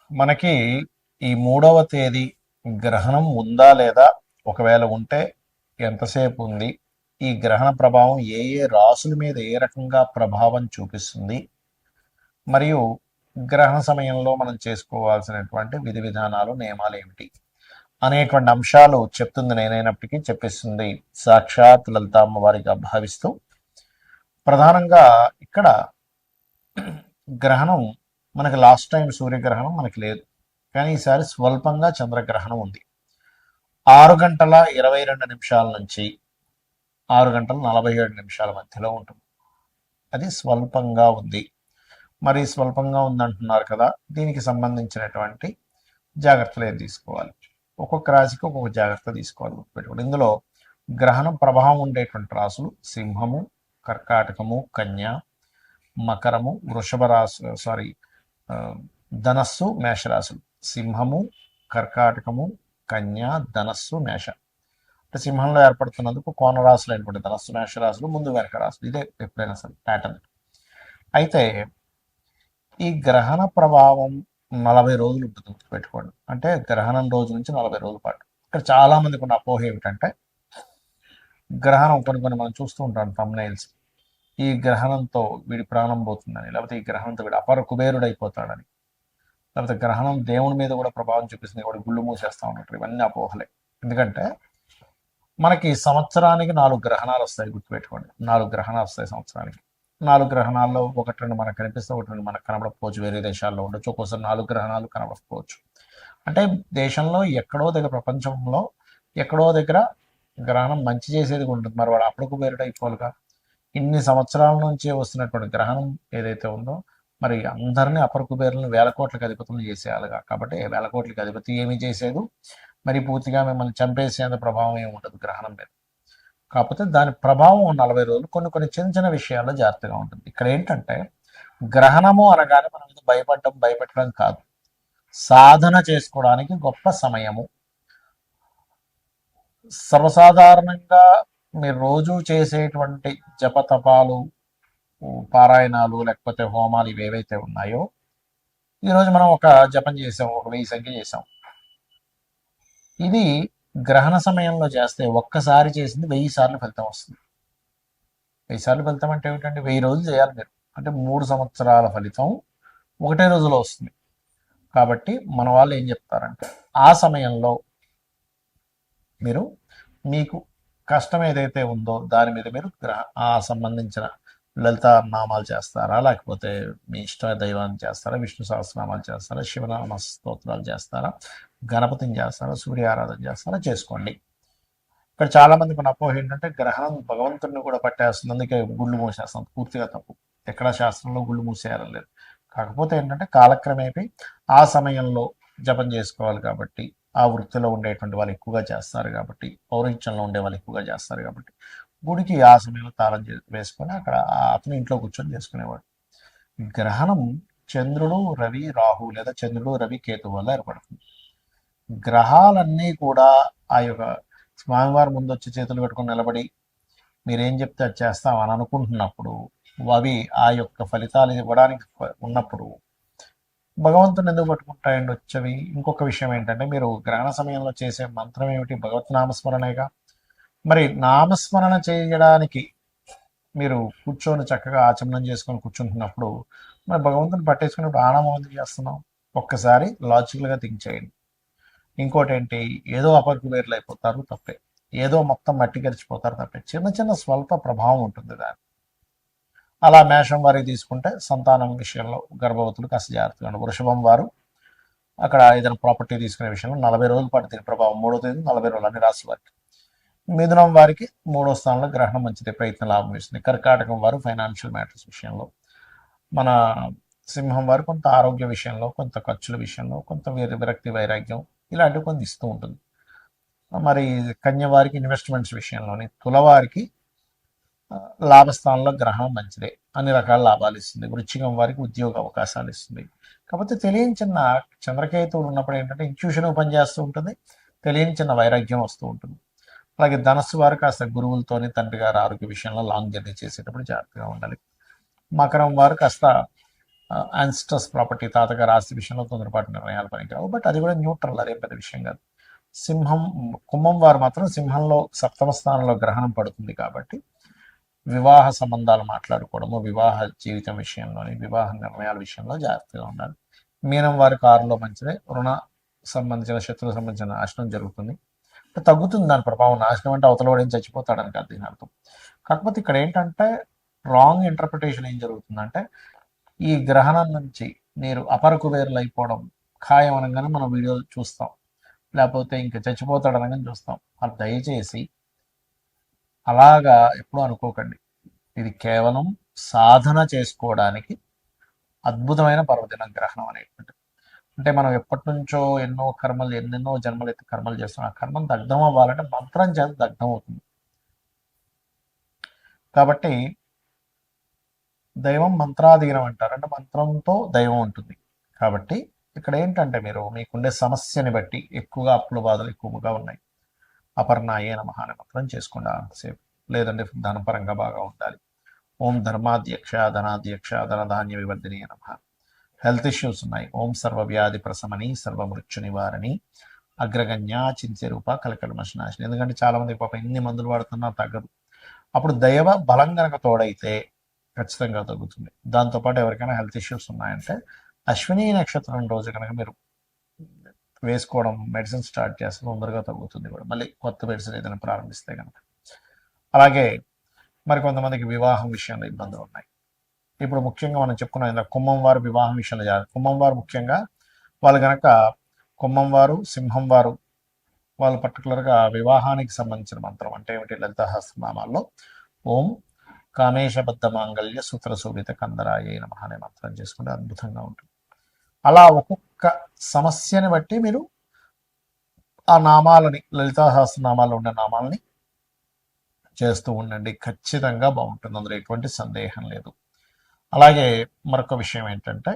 మనకి ఈ 3వ తేదీ గ్రహణం ఉందా లేదా? ఒకవేళ ఉంటే ఎంతసేపు ఉంది? ఈ గ్రహణ ప్రభావం ఏ ఏ రాసుల మీద ఏ రకంగా ప్రభావం చూపిస్తుంది? మరియు గ్రహణ సమయంలో మనం చేసుకోవాల్సినటువంటి విధి విధానాలు, నియమాలు ఏమిటి అనేటువంటి అంశాలు చెప్తుంది నేనైనప్పటికీ చెప్పిస్తుంది సాక్షాత్ లలిత అమ్మవారిగా భావిస్తూ, ప్రధానంగా ఇక్కడ గ్రహణం మనకి లాస్ట్ టైం సూర్యగ్రహణం మనకి లేదు, కానీ ఈసారి స్వల్పంగా చంద్రగ్రహణం ఉంది. 6 గంటల 22 నిమిషాల నుంచి 6 గంటల 47 నిమిషాల మధ్యలో ఉంటుంది. అది స్వల్పంగా ఉంది. మరి స్వల్పంగా ఉందంటున్నారు కదా, దీనికి సంబంధించినటువంటి జాగ్రత్తలు ఏం తీసుకోవాలి? ఒక్కొక్క రాశికి ఒక్కొక్క జాగ్రత్త తీసుకోవాలి, గుర్తుపెట్టుకోండి. ఇందులో గ్రహణం ప్రభావం ఉండేటువంటి రాశులు సింహము, కర్కాటకము, కన్య, మకరము, వృషభ రాశి, ధనస్సు, మేషరాశులు. సింహము, కర్కాటకము, కన్య, ధనస్సు, మేష. అంటే సింహంలో ఏర్పడుతున్నందుకు కోన రాశులు అయినటువంటి ధనస్సు, మేషరాశులు ముందు వెనక రాశులు. ఇదే ఎప్పుడైనా సరే ప్యాటర్న్. అయితే ఈ గ్రహణ ప్రభావం 40 రోజులు ఉంటుంది, గుర్తుపెట్టుకోండి. అంటే గ్రహణం రోజు నుంచి 40 రోజుల పాటు. ఇక్కడ చాలా మందికి ఉన్న అపోహ ఏమిటంటే, గ్రహణం కొన్ని మనం చూస్తూ ఉంటాం థంబ్నెయిల్స్, ఈ గ్రహణంతో వీడి ప్రాణం పోతుందని, లేకపోతే ఈ గ్రహణంతో వీడు అపర కుబేరుడు అయిపోతాడని, లేకపోతే గ్రహణం దేవుడి మీద కూడా ప్రభావం చూపిస్తుంది, వాడు గుళ్ళు మూసేస్తా ఉన్నట్టు. ఇవన్నీ అపోహలే. ఎందుకంటే మనకి సంవత్సరానికి 4 గ్రహణాలు వస్తాయి, గుర్తుపెట్టుకోండి. 4 గ్రహణాలు వస్తాయి సంవత్సరానికి. 4 గ్రహణాల్లో 1-2 మనకు కనిపిస్తే 1-2 మనకు కనబడకపోవచ్చు, వేరే దేశాల్లో ఉండొచ్చు. ఒక్కోసారి 4 గ్రహణాలు కనబడకపోవచ్చు. అంటే దేశంలో ఎక్కడో దగ్గర, ప్రపంచంలో ఎక్కడో దగ్గర గ్రహణం మంచి చేసేది ఉంటుంది. మరి వాడు అప్పుడు కుబేరుడు అయిపోలుగా. ఇన్ని సంవత్సరాల నుంచి వస్తున్నటువంటి గ్రహణం ఏదైతే ఉందో, మరి అందరినీ అపర కుబేరులను 1000 కోట్లకు అధిపతులను చేసేయాలిగా. కాబట్టి 1000 కోట్లకి అధిపతి ఏమీ చేసేది, మరి పూర్తిగా మిమ్మల్ని చంపేసేంత ప్రభావం ఏమి ఉండదు గ్రహణం మీద. కాకపోతే దాని ప్రభావం 40 రోజులు కొన్ని చిన్న చిన్న విషయాల్లో జాగ్రత్తగా ఉంటుంది. ఇక్కడ ఏంటంటే, గ్రహణము అనగానే మనం ఇది భయపెట్టడం కాదు, సాధన చేసుకోవడానికి గొప్ప సమయము. సర్వసాధారణంగా మీరు రోజు చేసేటువంటి జపతపాలు, పారాయణాలు, లేకపోతే హోమాలు ఇవేవైతే ఉన్నాయో, ఈరోజు మనం ఒక జపం చేసాం, ఒక 1000 సంఖ్య చేసాం. ఇది గ్రహణ సమయంలో చేస్తే ఒక్కసారి చేసింది 1000 సార్లు ఫలితం వస్తుంది. 1000 సార్లు ఫలితం అంటే ఏమిటంటే 1000 రోజులు చేయాలి మీరు. అంటే 3 సంవత్సరాల ఫలితం ఒకటే రోజులో వస్తుంది. కాబట్టి మన వాళ్ళు ఏం చెప్తారంటే, ఆ సమయంలో మీరు మీకు కష్టం ఏదైతే ఉందో దాని మీద మీరు ఆ సంబంధించిన లలిత నామాలు చేస్తారా, లేకపోతే మీ ఇష్ట దైవాన్ని చేస్తారా, విష్ణు సహస్రనామాలు చేస్తారా, శివనామ స్తోత్రాలు చేస్తారా, గణపతిని చేస్తారా, సూర్య ఆరాధన చేస్తారా, చేసుకోండి. ఇక్కడ చాలా మందికి ఉన్న అపోహ ఏంటంటే, గ్రహణం భగవంతుడిని కూడా పట్టేస్తుంది, అందుకే గుళ్ళు మూసేస్తాం. పూర్తిగా తప్పు. ఎక్కడ శాస్త్రంలో గుళ్ళు మూసేయాలని లేదు. కాకపోతే ఏంటంటే, కాలక్రమేపీ ఆ సమయంలో జపం చేసుకోవాలి కాబట్టి, ఆ వృత్తిలో ఉండేటువంటి వాళ్ళు ఎక్కువగా చేస్తారు కాబట్టి, పౌరోహిత్యంలో ఉండే వాళ్ళు ఎక్కువగా చేస్తారు కాబట్టి, గుడికి ఆ సమయంలో తాళం వేసుకొని అక్కడ అతను ఇంట్లో కూర్చొని చేసుకునేవాడు. గ్రహణం చంద్రుడు, రవి, రాహు లేదా చంద్రుడు, రవి, కేతు వల్ల ఏర్పడుతుంది. గ్రహాలన్నీ కూడా ఆ యొక్క స్వామివారి ముందు వచ్చి చేతులు కట్టుకొని నిలబడి మీరేం చెప్తే అది చేస్తాం అని అనుకుంటున్నప్పుడు, అవి ఆ యొక్క ఫలితాలు ఇవ్వడానికి ఉన్నప్పుడు భగవంతుని ఎందుకు పట్టుకుంటాయండి వచ్చేవి? ఇంకొక విషయం ఏంటంటే, మీరు గ్రహణ సమయంలో చేసే మంత్రం ఏమిటి? భగవత్ నామస్మరణేగా. మరి నామస్మరణ చేయడానికి మీరు కూర్చొని చక్కగా ఆచమనం చేసుకొని కూర్చుంటున్నప్పుడు, మరి భగవంతుని పట్టేసుకున్నప్పుడు ఆనామం ఎందుకు చేస్తున్నాం? ఒక్కసారి లాజికల్గా థింక్ చేయండి. ఇంకోటి ఏంటి, ఏదో అపకుబేర్లు అయిపోతారు, తప్పే. ఏదో మొత్తం మట్టి గరిచిపోతారు, తప్పే. చిన్న చిన్న స్వల్ప ప్రభావం ఉంటుంది దాన్ని. అలా మేషం వారికి తీసుకుంటే సంతానం విషయంలో గర్భవతులు కాస్త జాగ్రత్తగా ఉండాలి. వృషభం వారు అక్కడ ఏదైనా ప్రాపర్టీ తీసుకునే విషయంలో 40 రోజుల పాటు దీని ప్రభావం, 3వ తేదీ 40 రోజులు అన్ని రాశి వారికి. మిథునం వారికి 3వ స్థానంలో గ్రహణం మంచిది, ప్రయత్నం లాభం ఇస్తుంది. కర్కాటకం వారు ఫైనాన్షియల్ మ్యాటర్స్ విషయంలో, మన సింహం వారు కొంత ఆరోగ్య విషయంలో, కొంత ఖర్చుల విషయంలో, కొంత విరక్తి వైరాగ్యం ఇలాంటివి కొన్ని ఇస్తూ ఉంటుంది. మరి కన్య వారికి ఇన్వెస్ట్మెంట్స్ విషయంలోని, తులవారికి లాభస్థానంలో గ్రహణం మంచిదే, అన్ని రకాల లాభాలు ఇస్తుంది. వృశ్చికం వారికి ఉద్యోగ అవకాశాలు ఇస్తుంది. కాకపోతే తెలియని చిన్న చంద్రకేతువులు ఉన్నప్పుడు ఏంటంటే ఇంట్యూషన్ పనిచేస్తూ ఉంటుంది, తెలియని చిన్న వైరాగ్యం వస్తూ ఉంటుంది. అలాగే ధనస్సు వారు కాస్త గురువులతోని, తండ్రి గారి ఆరోగ్య విషయంలో లాంగ్ జర్నీ చేసేటప్పుడు జాగ్రత్తగా ఉండాలి. మకరం వారు కాస్త యాన్స్టర్స్ ప్రాపర్టీ తాతగారి ఆస్తి విషయంలో తొందరపాటు నిర్ణయాలు పనికిరావు. బట్ అది కూడా న్యూట్రల్, అదే పెద్ద విషయం కాదు. సింహం, కుంభం వారు మాత్రం సింహంలో సప్తమ స్థానంలో గ్రహణం పడుతుంది కాబట్టి వివాహ సంబంధాలు మాట్లాడుకోవడము, వివాహ జీవితం విషయంలోని, వివాహ నిర్ణయాల విషయంలో జాగ్రత్తగా ఉండాలి. మీనం వారి కారులో మంచిదే. రుణ సంబంధించిన, శత్రువు సంబంధించిన నాశనం జరుగుతుంది, తగ్గుతుంది దాని ప్రభావం. నాశనం అంటే అవతల వాడు ఏం చచ్చిపోతాడని కాదు దీని అర్థం. కాకపోతే ఇక్కడ ఏంటంటే రాంగ్ ఇంటర్ప్రిటేషన్ ఏం జరుగుతుందంటే, ఈ గ్రహణం నుంచి మీరు అపర కుబేరులు అయిపోవడం ఖాయం అనగానే మనం వీడియోలు చూస్తాం, లేకపోతే ఇంకా చచ్చిపోతాడు అనగానే చూస్తాం. అది దయచేసి అలాగా ఎప్పుడూ అనుకోకండి. ఇది కేవలం సాధన చేసుకోవడానికి అద్భుతమైన పర్వదిన గ్రహణం అనేటువంటి. అంటే మనం ఎప్పటి నుంచో ఎన్నో కర్మలు, ఎన్నెన్నో జన్మలు ఎత్తి కర్మలు చేస్తున్నాం. ఆ కర్మం దగ్ధం అవ్వాలంటే మంత్రం చేత దగ్ధం అవుతుంది. కాబట్టి దైవం మంత్రాధీనం అంటారు, అంటే మంత్రంతో దైవం ఉంటుంది. కాబట్టి ఇక్కడ ఏంటంటే మీరు మీకుండే సమస్యని బట్టి ఎక్కువగా అప్పుల బాధలు ఎక్కువగా ఉన్నాయి. అపర్ణాయే నమః అనే మంత్రం చేసుకోండి సేపు. లేదంటే ధనపరంగా బాగా ఉండాలి. ఓం ధర్మాధ్యక్ష ధనాధ్యక్ష ధనధాన్య వివర్ధిని నమః. హెల్త్ ఇష్యూస్ ఉన్నాయి. ఓం సర్వవ్యాధి ప్రశమని సర్వమృత్యు నివారణి అగ్రగణ్య చింత్య రూప కలకల్మషనాశిని. ఎందుకంటే చాలా మంది పాప ఎన్ని మందులు వాడుతున్నా తగ్గదు. అప్పుడు దైవ బలం కనుక తోడైతే ఖచ్చితంగా తగ్గుతుంది. దాంతోపాటు ఎవరికైనా హెల్త్ ఇష్యూస్ ఉన్నాయంటే అశ్విని నక్షత్రం రోజు కనుక మీరు వేసుకోవడం, మెడిసిన్ స్టార్ట్ చేస్తే తొందరగా తగ్గుతుంది కూడా, మళ్ళీ కొత్త మెడిసిన్ ఏదైనా ప్రారంభిస్తే కనుక. అలాగే మరి కొంతమందికి వివాహం విషయంలో ఇబ్బందులు ఉన్నాయి. ఇప్పుడు ముఖ్యంగా మనం చెప్పుకున్నాం ఇందాక కుంభం వారు వివాహం విషయంలో జాగ్రత్త. కుంభం వారు ముఖ్యంగా వాళ్ళు కనుక కుంభం వారు, సింహం వారు వాళ్ళు పర్టికులర్గా వివాహానికి సంబంధించిన మంత్రం అంటే ఏమిటి, లలితా సహస్రనామాల్లో ఓం కామేశబద్ధ మాంగళ్య సూత్ర శోభిత కందరాయ నమః అనే మంత్రం చేసుకుంటే అద్భుతంగా ఉంటుంది. అలా ఒక్కొక్క సమస్యని బట్టి మీరు ఆ నామాలని, లలితా సహస్రనామాల్లో ఉండే నామాలని చేస్తూ ఉండండి. ఖచ్చితంగా బాగుంటుంది, అందులో ఎటువంటి సందేహం లేదు. అలాగే మరొక విషయం ఏంటంటే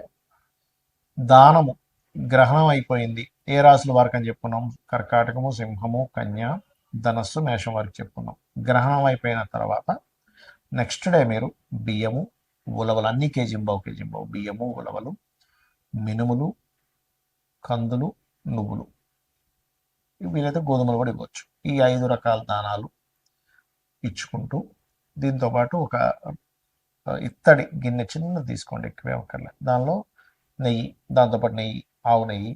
దానము. గ్రహణం అయిపోయింది, ఏ రాశుల వారికి అని చెప్పుకున్నాం? కర్కాటకము, సింహము, కన్య, ధనస్సు, మేషం వారికి చెప్పుకున్నాం. గ్రహణం అయిపోయిన తర్వాత నెక్స్ట్ డే మీరు బియ్యము, ఉలవలు అన్ని కేజీంబావు బియ్యము, ఉలవలు, మినుములు, కందులు, నువ్వులు, వీలైతే గోధుమలు కూడా ఇవ్వచ్చు. ఈ 5 రకాల దానాలు ఇచ్చుకుంటూ దీంతోపాటు ఒక ఇత్తడి గిన్నె చిన్నది తీసుకోండి, ఎక్కువే ఒక్కర్లే. దానిలో నెయ్యి, దాంతోపాటు నెయ్యి, ఆవు నెయ్యి,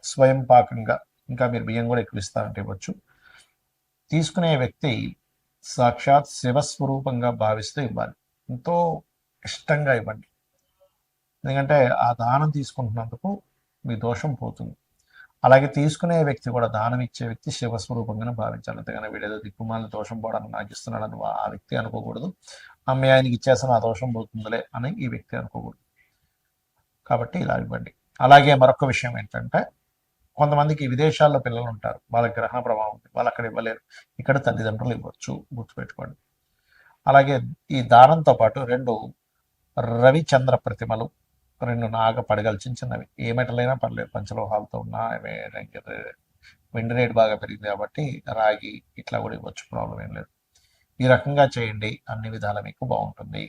స్వయం పాకంగా, ఇంకా మీరు బియ్యం కూడా ఎక్కువ ఇస్తారంటే ఇవ్వచ్చు. తీసుకునే వ్యక్తి సాక్షాత్ శివస్వరూపంగా భావిస్తూ ఇవ్వాలి. ఎంతో ఇష్టంగా ఇవ్వండి, ఎందుకంటే ఆ దానం తీసుకుంటున్నందుకు మీ దోషం పోతుంది. అలాగే తీసుకునే వ్యక్తి కూడా, దానం ఇచ్చే వ్యక్తి శివస్వరూపంగానే భావించాలి. అంతేగాని వీడేదో దిక్కుమాలని దోషం పోవడానికి నాకు ఇస్తున్నాడని ఆ వ్యక్తి అనుకోకూడదు. అమ్మే ఆయనకి ఇచ్చేస్తాను ఆ దోషం పోతుందిలే అని ఈ వ్యక్తి అనుకోకూడదు. కాబట్టి ఇలా ఇవ్వండి. అలాగే మరొక విషయం ఏంటంటే కొంతమందికి విదేశాల్లో పిల్లలు ఉంటారు, వాళ్ళకి గ్రహణ ప్రభావం ఉంది, వాళ్ళు అక్కడ ఇవ్వలేరు. ఇక్కడ తల్లిదండ్రులు ఇవ్వచ్చు, గుర్తుపెట్టుకోండి. అలాగే ఈ దానంతో పాటు 2 రవిచంద్ర ప్రతిమలు, 2 నాగ పడగలు చిన్నవి, ఏ మెటల్ అయినా పర్లేదు, పంచలోహాలతో ఉన్నా. వెండి రేటు బాగా పెరిగింది కాబట్టి రాగి ఇట్లా కూడా ఇవ్వచ్చు, ప్రాబ్లం ఏం లేదు. ఈ రకంగా చేయండి, అన్ని విధాలా మీకు బాగుంటుంది.